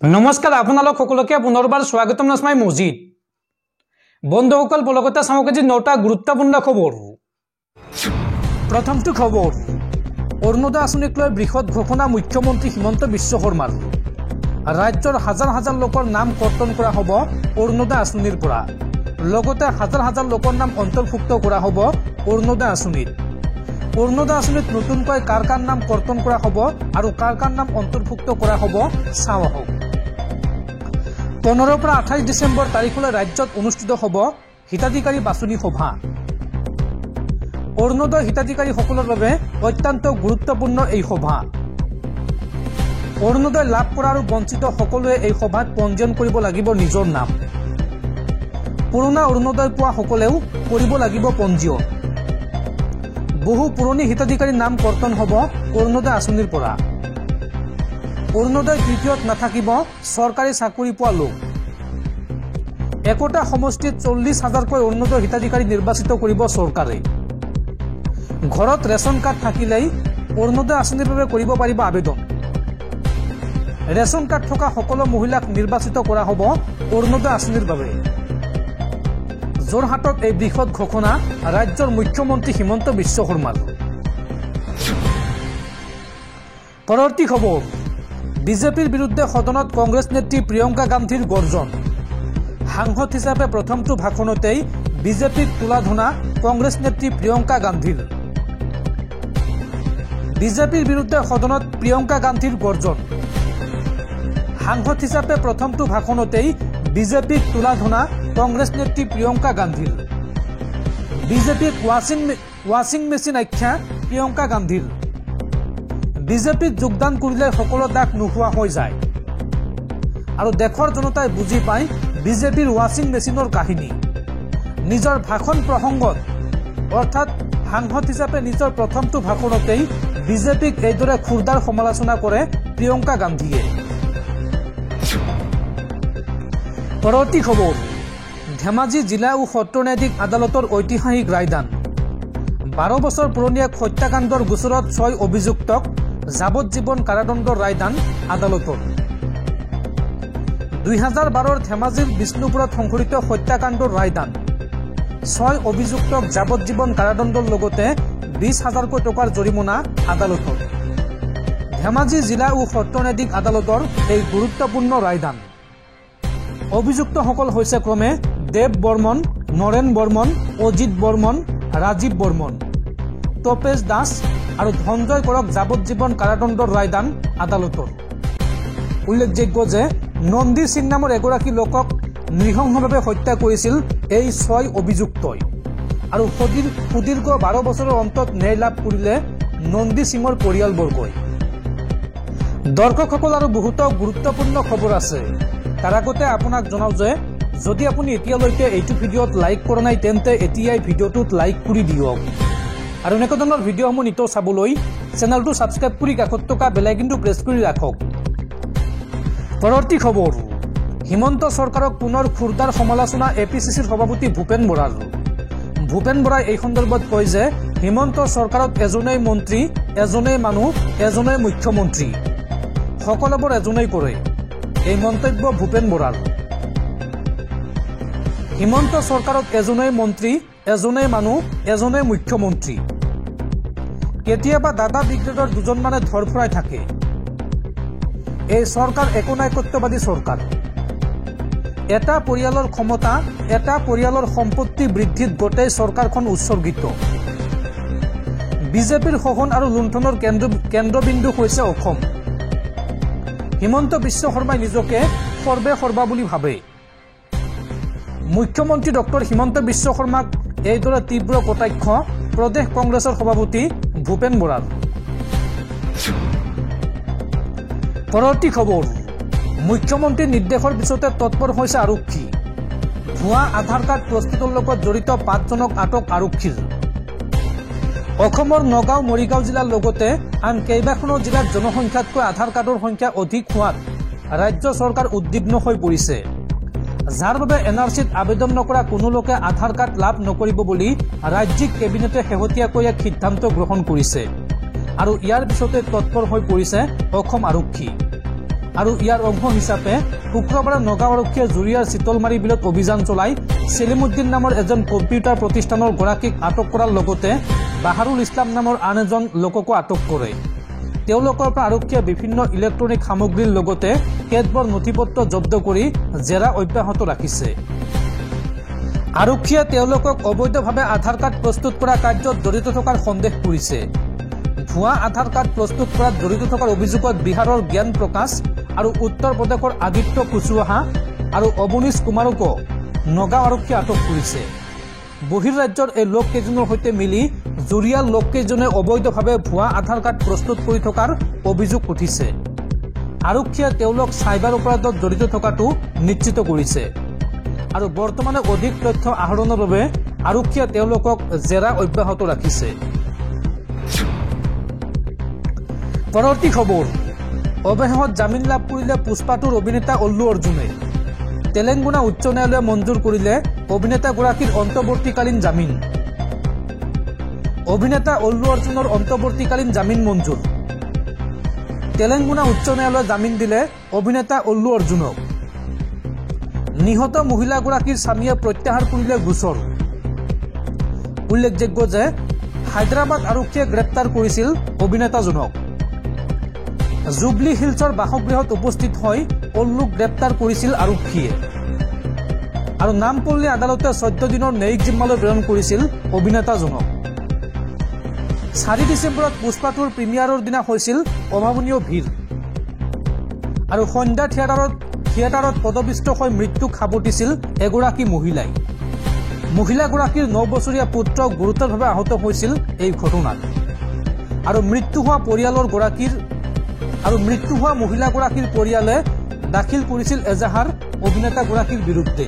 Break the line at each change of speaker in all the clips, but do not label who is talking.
নমস্কাৰ আপোনালোক সকলোকে পুনৰবাৰ স্বাগতম নাছমাই মজিদ বন্ধুসকল বলগতে সামগ্ৰী নটা গুৰুত্বপূৰ্ণ খবৰ প্ৰথমটো খবৰ অৰুণোদয় আঁচনিক লৈ বৃহৎ ঘোষণা মুখ্যমন্ত্ৰী হিমন্ত বিশ্ব শৰ্মাৰ ৰাজ্যৰ হাজাৰ হাজাৰ লোকৰ নাম কৰ্তন কৰা হ'ব অৰুণোদয় আঁচনিৰ পৰা লগতে হাজাৰ হাজাৰ লোকৰ নাম অন্তৰ্ভুক্ত কৰা হ'ব অৰুণোদয় আঁচনিত অৰুণোদয় আঁচনিত নতুনকৈ কাৰ কাৰ নাম কৰ্তন কৰা হ'ব আৰু কাৰ কাৰ নাম অন্তৰ্ভুক্ত কৰা হ'ব চাওঁ আহক 15 পৰা 28 ডিসেম্বৰ তাৰিখলৈ ৰাজ্যত অনুষ্ঠিত হ'ব হিতাধিকাৰী বাছনি সভা অৰুণোদয় হিতাধিকাৰীসকলৰ বাবে অত্যন্ত গুৰুত্বপূৰ্ণ এই সভা অৰুণোদয় লাভ কৰা আৰু বঞ্চিত সকলোৱে এই সভাত পঞ্জীয়ন কৰিব লাগিব নিজৰ নাম পুৰণা অৰুণোদয় পোৱা সকলেও কৰিব লাগিব পঞ্জীয়ন বহু পুৰণি হিতাধিকাৰীৰ নাম কৰ্তন হ'ব অৰুণোদয় আঁচনিৰ পৰা অৰুণোদয় তৃতীয়ত নাথাকিব চৰকাৰী চাকৰি পোৱা লোক একোটা সমষ্টিত 40,000কৈ অৰুণোদয় হিতাধিকাৰী নিৰ্বাচিত কৰিব চৰকাৰে ঘৰত ৰেচন কাৰ্ড থাকিলেই অৰুণোদয় আঁচনিৰ বাবে কৰিব পাৰিব আবেদন ৰেচন কাৰ্ড থকা সকলো মহিলাক নিৰ্বাচিত কৰা হ'ব অৰুণোদয় আঁচনিৰ বাবে যোৰহাটত এই বৃহৎ ঘোষণা ৰাজ্যৰ মুখ্যমন্ত্ৰী হিমন্ত বিশ্ব শৰ্মাৰ পৰৱৰ্তী খবৰ বিজেপিৰ বিৰুদ্ধে সদনত কংগ্ৰেছ নেত্ৰী প্ৰিয়ংকা গান্ধীৰ গৰ্জন সাংসদ হিচাপে প্ৰথমটো ভাষণতেই বিজেপিক তুলাধনা কংগ্ৰেছ নেত্ৰী প্ৰিয়ংকা গান্ধীৰ বিজেপিৰ বিৰুদ্ধে সদনত প্ৰিয়ংকা গান্ধীৰ গৰ্জন সাংসদ হিচাপে প্ৰথমটো ভাষণতেই বিজেপিক তুলাধনা কংগ্ৰেছ নেত্ৰী প্ৰিয়ংকা গান্ধীৰ বিজেপিক ৱাচিং মেচিন আখ্যা প্ৰিয়ংকা গান্ধীৰ বিজেপিত যোগদান কৰিলে সকলো দাগ নোহোৱা হৈ যায় আৰু দেশৰ জনতাই বুজি পায় বিজেপিৰ ৱাচিং মেচিনৰ কাহিনী নিজৰ ভাষণ প্ৰসংগত অৰ্থাৎ সাংসদ হিচাপে নিজৰ প্ৰথমটো ভাষণতেই বিজেপিক এইদৰে খুৰদাৰ সমালোচনা কৰে প্ৰিয়ংকা গান্ধীয়ে পৰৱৰ্তী খবৰ ধেমাজি জিলা ও সত্ৰ ন্যায়াধীশ আদালতৰ ঐতিহাসিক ৰায়দান 12 বছৰ পুৰণি এক হত্যাকাণ্ডৰ গোচৰত 6 অভিযুক্তক যাৱজ্জীৱন কাৰাদণ্ডৰ ৰায়দান আদালতৰ 2012ৰ ধেমাজিৰ বিষ্ণুপুৰত সংঘটিত হত্যাকাণ্ডৰ ৰায়দান 6 অভিযুক্তক যাৱজ্জীৱন কাৰাদণ্ডৰ লগতে 20,000 টকাৰ জৰিমনা আদালতৰ ধেমাজি জিলা ও সত্ৰ ন্যায়াধীশ আদালতৰ এই গুৰুত্বপূৰ্ণ ৰায়দান অভিযুক্তসকল হৈছে ক্ৰমে দেৱ বৰ্মন নৰেন বৰ্মন অজিত বৰ্মন ৰাজীৱ বৰ্মন তপেশ দাস আৰু ধনঞ্জয় কৰক যাৱজ্জীৱন কাৰাদণ্ডৰ ৰায়দান আদালতৰ উল্লেখযোগ্য যে নন্দী সিং নামৰ এগৰাকী লোকক নৃশংসভাৱে হত্যা কৰিছিল এই 6 অভিযুক্তই আৰু সুদীৰ্ঘ 12 বছৰৰ অন্তত ন্যায় লাভ কৰিলে নন্দী সিঙৰ পৰিয়ালবৰ্গই দৰ্শকসকল আৰু বহুতো গুৰুত্বপূৰ্ণ খবৰ আছে তাৰ আগতে আপোনাক জনাও যে যদি আপুনি এতিয়ালৈকে এইটো ভিডিঅ'ত লাইক কৰা নাই তেন্তে এতিয়াই ভিডিঅ'টোত লাইক কৰি দিয়ক আৰু এনেকুৱা ধৰণৰ ভিডিঅ'সমূহ নিতৌ চাবলৈ চেনেলটো ছাবস্ক্ৰাইব কৰি কাষত থকা বেল আইকনটো প্ৰেছ কৰি ৰাখক পৰৱৰ্তী খবৰ হিমন্ত চৰকাৰক পুনৰ খুৰদাৰ সমালোচনা এপিচিচিৰ সভাপতি ভূপেন বৰাই এই সন্দৰ্ভত কয় যে হিমন্ত চৰকাৰত এজনেই মন্ত্ৰী এজনেই মানুহ এজনেই মুখ্যমন্ত্ৰী সকলোবোৰ এজনেই কৰে এই মন্তব্য ভূপেন বৰাৰ হিমন্ত চৰকাৰত এজনেই মন্ত্ৰী এজনেই মানুহ এজনেই মুখ্যমন্ত্ৰী কেতিয়াবা দাদা ব্ৰিগেডৰ দুজন মানে ধৰফৰাই থাকে এই চৰকাৰ একনায়কত্ববাদী চৰকাৰ এটা পৰিয়ালৰ ক্ষমতা এটা পৰিয়ালৰ সম্পত্তি বৃদ্ধিত গোটেই চৰকাৰখন উৎসৰ্গিত বিজেপিৰ শোষণ আৰু লুণ্ঠনৰ কেন্দ্ৰবিন্দু হৈছে অসম হিমন্ত বিশ্ব শৰ্মাই নিজকে সৰ্বা বুলি ভাবে মুখ্যমন্ত্ৰী ডক্টৰ হিমন্ত বিশ্ব শৰ্মাক এইদৰে তীব্ৰ কটাক্ষ প্ৰদেশ কংগ্ৰেছৰ সভাপতি ভূপেন বৰাৰ পৰৱৰ্তী খবৰ মুখ্যমন্ত্ৰীৰ নিৰ্দেশৰ পিছতে তৎপৰ হৈছে আৰক্ষী ভুৱা আধাৰ কাৰ্ড প্ৰস্তুতৰ লগত জড়িত 5 জনক আটক আৰক্ষীৰ অসমৰ নগাঁও মৰিগাঁও জিলাৰ লগতে আন কেইবাখনো জিলাত জনসংখ্যাতকৈ আধাৰ কাৰ্ডৰ সংখ্যা অধিক হোৱাত ৰাজ্য চৰকাৰ উদ্বিগ্ন হৈ পৰিছে যাৰ বাবে এনআৰচিত আবেদন নকৰা কোনো লোকে আধাৰ কাৰ্ড লাভ নকৰিব বুলি ৰাজ্যিক কেবিনেটে শেহতীয়াকৈ এক সিদ্ধান্ত গ্ৰহণ কৰিছে আৰু ইয়াৰ পিছতে তৎপৰ হৈ পৰিছে অসম আৰক্ষী আৰু ইয়াৰ অংশ হিচাপে শুক্ৰবাৰে নগাঁও আৰক্ষীয়ে জুৰিয়াৰ চিতলমাৰী বিলত অভিযান চলাই সেলিমুদ্দিন নামৰ এজন কম্পিউটাৰ প্ৰতিষ্ঠানৰ গৰাকীক আটক কৰাৰ লগতে বাহাৰুল ইছলাম নামৰ আন এজন লোককো আটক কৰে। তেওঁলোকৰ পৰা আৰক্ষীয়ে বিভিন্ন ইলেক্ট্ৰনিক সামগ্ৰীৰ লগতে কেতবোৰ নথিপত্ৰ জব্দ কৰি জেৰা অব্যাহত ৰাখিছে। আৰক্ষীয়ে তেওঁলোকক অবৈধভাৱে আধাৰ কাৰ্ড প্ৰস্তুত কৰা কাৰ্যত জড়িত থকাৰ সন্দেহ কৰিছে। ভুৱা আধাৰ কাৰ্ড প্ৰস্তুত কৰাত জড়িত থকাৰ অভিযোগত বিহাৰৰ জ্ঞান প্ৰকাশ আৰু উত্তৰ প্ৰদেশৰ আদিত্য কুশৱাহা আৰু অৱনীশ কুমাৰকো নগাঁও আৰক্ষীয়ে আটক কৰিছে। বহিৰ্ৰাজ্যৰ এই লোককেইজনৰ সৈতে মিলি জুৰিয়াৰ লোককেইজনে অবৈধভাৱে ভুৱা আধাৰ কাৰ্ড প্ৰস্তুত কৰি থকাৰ অভিযোগ উঠিছে। আৰক্ষীয়ে তেওঁলোক চাইবাৰ অপৰাধত জড়িত থকাটো নিশ্চিত কৰিছে আৰু বৰ্তমানে অধিক তথ্য আহৰণৰ বাবে আৰক্ষীয়ে তেওঁলোকক জেৰা অব্যাহত ৰাখিছে। পৰৱৰ্তী খবৰ, অৱশেষত জামিন লাভ কৰিলে পুষ্পাটোৰ অভিনেতা অল্লু অৰ্জুনে। তেলেংগানা উচ্চ ন্যায়ালয়ে মঞ্জুৰ কৰিলে অভিনেতাগৰাকীৰ অন্তৱৰ্তীকালীন জামিন। অভিনেতা অল্লু অৰ্জুনৰ অন্তৱৰ্তীকালীন জামিন মঞ্জুৰ। তেলেংগানা উচ্চ ন্যায়ালয়ে জামিন দিলে অভিনেতা অল্লু অৰ্জুনক। নিহত মহিলাগৰাকীৰ স্বামীয়ে প্ৰত্যাহাৰ কৰিলে গোচৰ। উল্লেখযোগ্য যে হায়দৰাবাদ আৰক্ষীয়ে গ্ৰেপ্তাৰ কৰিছিল অভিনেতাজনক। জুবলি হিলছৰ বাসগৃহত উপস্থিত হৈ অল্লুক গ্ৰেপ্তাৰ কৰিছিল আৰক্ষীয়ে আৰু নামপল্লী আদালতে 14 দিনৰ ন্যায়িক জিম্মালৈ প্ৰেৰণ কৰিছিল অভিনেতাজনক। 4 ডিচেম্বৰত পুষ্পাটোৰ প্ৰিমিয়াৰৰ দিনা হৈছিল অভাৱনীয় ভিৰ আৰু সন্ধ্যা থিয়েটাৰত পদপিষ্ট হৈ মৃত্যুক সাৱটিছিল এগৰাকী মহিলাই। মহিলাগৰাকীৰ 9 বছৰীয়া পুত্ৰক গুৰুতৰভাৱে আহত হৈছিল এই ঘটনাত আৰু মৃত্যু হোৱা মহিলাগৰাকীৰ পৰিয়ালে দাখিল কৰিছিল এজাহাৰ অভিনেতাগৰাকীৰ বিৰুদ্ধে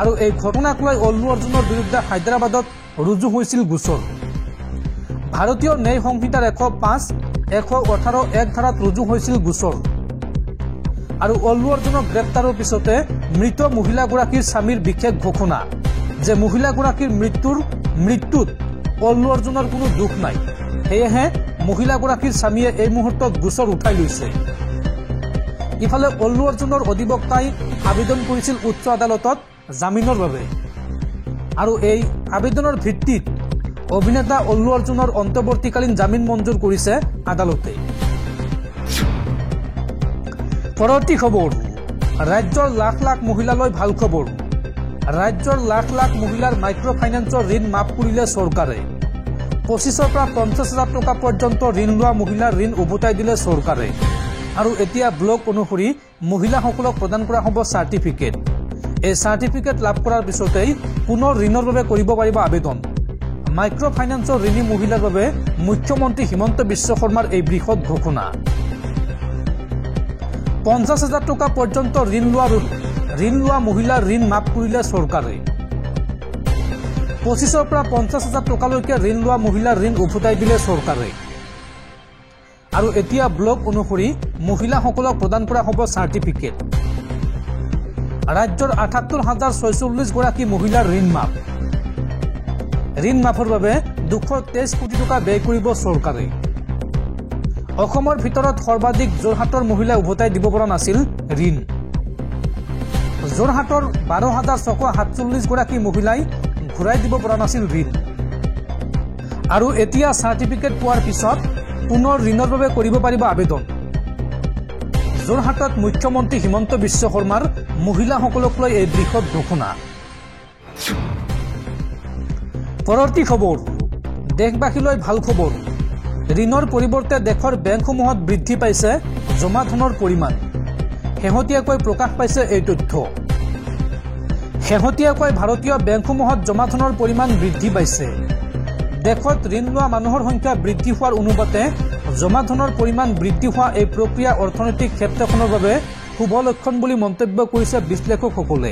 আৰু এই ঘটনাক লৈ অল্লু অৰ্জুনৰ বিৰুদ্ধে হায়দৰাবাদত ৰুজু হৈছিল গোচৰ। ভাৰতীয় ন্যায় সংহিতাৰ 105, 118, 1 ধাৰাত ৰুজু হৈছিল গোচৰ আৰু অল্লু অৰ্জুনক গ্ৰেপ্তাৰৰ পিছতে মৃত মহিলাগৰাকীৰ স্বামীৰ বিশেষ ঘোষণা যে মহিলাগৰাকীৰ মৃত্যুত অল্লু অৰ্জুনৰ কোনো দুখ নাই। সেয়েহে মহিলাগৰাকীৰ স্বামীয়ে এই মুহূৰ্তত গোচৰ উঠাই লৈছে। ইফালে অল্লু অৰ্জুনৰ অধিবক্তাই আবেদন কৰিছিল উচ্চ আদালতত জামিনৰ বাবে আৰু এই আবেদনৰ ভিত্তিত অভিনেতা অল্লু অৰ্জুনৰ অন্তৱৰ্তীকালীন জামিন মঞ্জুৰ কৰিছে আদালতে। পৰৱৰ্তী খবৰ, ৰাজ্যৰ লাখ লাখ মহিলালৈ ভাল খবৰ। ৰাজ্যৰ লাখ লাখ মহিলাৰ মাইক্ৰ ফাইনেন্সৰ ঋণ মাফ কৰিলে চৰকাৰে। 25,000 পৰা 50,000 টকা পৰ্যন্ত ঋণ লোৱা মহিলাৰ ঋণ উভতাই দিলে চৰকাৰে আৰু এতিয়া ব্লক অনুসৰি মহিলাসকলক প্ৰদান কৰা হ'ব চাৰ্টিফিকেট। এই চাৰ্টিফিকেট লাভ কৰাৰ পিছতেই পুনৰ ঋণৰ বাবে কৰিব পাৰিব আবেদন। মাইক্ৰ ফাইনেন্সৰ ঋণী মহিলাৰ বাবে মুখ্যমন্ত্ৰী হিমন্ত বিশ্ব শৰ্মাৰ এই বৃহৎ ঘোষণা। 50,000 টকা পৰ্যন্ত ঋণ লোৱা মহিলাৰ ঋণ মাফ কৰিলে চৰকাৰে। 25,000 পৰা 50,000 টকালৈকে ঋণ লোৱা মহিলাৰ ঋণ উভতাই দিলে চৰকাৰে আৰু এতিয়া ব্লক অনুসৰি মহিলাসকলক প্ৰদান কৰা হ'ব চাৰ্টিফিকেট। ৰাজ্যৰ 78,046 গৰাকী মহিলাৰ ঋণ মাফ। ঋণ মাফৰ বাবে 223 কোটি টকা ব্যয় কৰিব চৰকাৰে। অসমৰ ভিতৰত সৰ্বাধিক যোৰহাটৰ মহিলাই উভতাই দিব পৰা নাছিল ঋণ। যোৰহাটৰ 12,647 গৰাকী মহিলাই ঘূৰাই দিব পৰা নাছিল ঋণ আৰু এতিয়া চাৰ্টিফিকেট পোৱাৰ পিছত পুনৰ ঋণৰ বাবে কৰিব পাৰিব আবেদন। যোৰহাটত মুখ্যমন্ত্ৰী হিমন্ত বিশ্ব শৰ্মাৰ মহিলাসকলক লৈ এই বৃহৎ ঘোষণা। পৰৱৰ্তী খবৰ, দেশবাসীলৈ ভাল খবৰ। ঋণৰ পৰিৱৰ্তে দেশৰ বেংকসমূহত বৃদ্ধি পাইছে জমা ধনৰ পৰিমাণ। শেহতীয়াকৈ প্ৰকাশ পাইছে এই তথ্য। শেহতীয়াকৈ ভাৰতীয় বেংকসমূহত জমা ধনৰ পৰিমাণ বৃদ্ধি পাইছে। দেশত ঋণ লোৱা মানুহৰ সংখ্যা বৃদ্ধি হোৱাৰ অনুপাতে জমা ধনৰ পৰিমাণ বৃদ্ধি হোৱা এই প্ৰক্ৰিয়া অৰ্থনৈতিক ক্ষেত্ৰখনৰ বাবে শুভ লক্ষণ বুলি মন্তব্য কৰিছে বিশ্লেষকসকলে।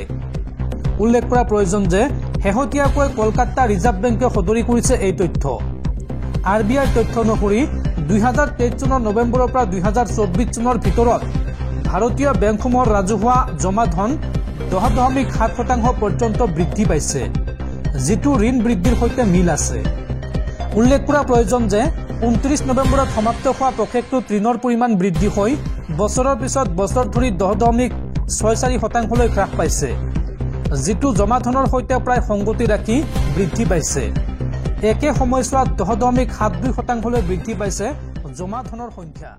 উল্লেখ কৰা প্ৰয়োজন যে শেহতীয়াকৈ কলকাতা ৰিজাৰ্ভ বেংকে সদৰি কৰিছে এই তথ্য। RBIৰ তথ্য অনুসৰি 2023 চনৰ নৱেম্বৰৰ পৰা 2024 চনৰ ভিতৰত ভাৰতীয় বেংকসমূহৰ ৰাজহুৱা জমা ধন 10.7% পৰ্যন্ত বৃদ্ধি পাইছে, যিটো ঋণ বৃদ্ধিৰ সৈতে মিল আছে। উল্লেখ কৰা প্ৰয়োজন যে 29 নৱেম্বৰত সমাপ্ত হোৱা প্ৰক্ৰিয়াটোত ঋণৰ পৰিমাণ বৃদ্ধি হৈ বছৰৰ পিছত বছৰ ধৰি 10.64% হ্ৰাস পাইছে, যিটো জমা ধনৰ সৈতে প্ৰায় সংগতি ৰাখি বৃদ্ধি পাইছে। একে সময়ছোৱাত 10.72% বৃদ্ধি পাইছে জমা ধনৰ সংখ্যা।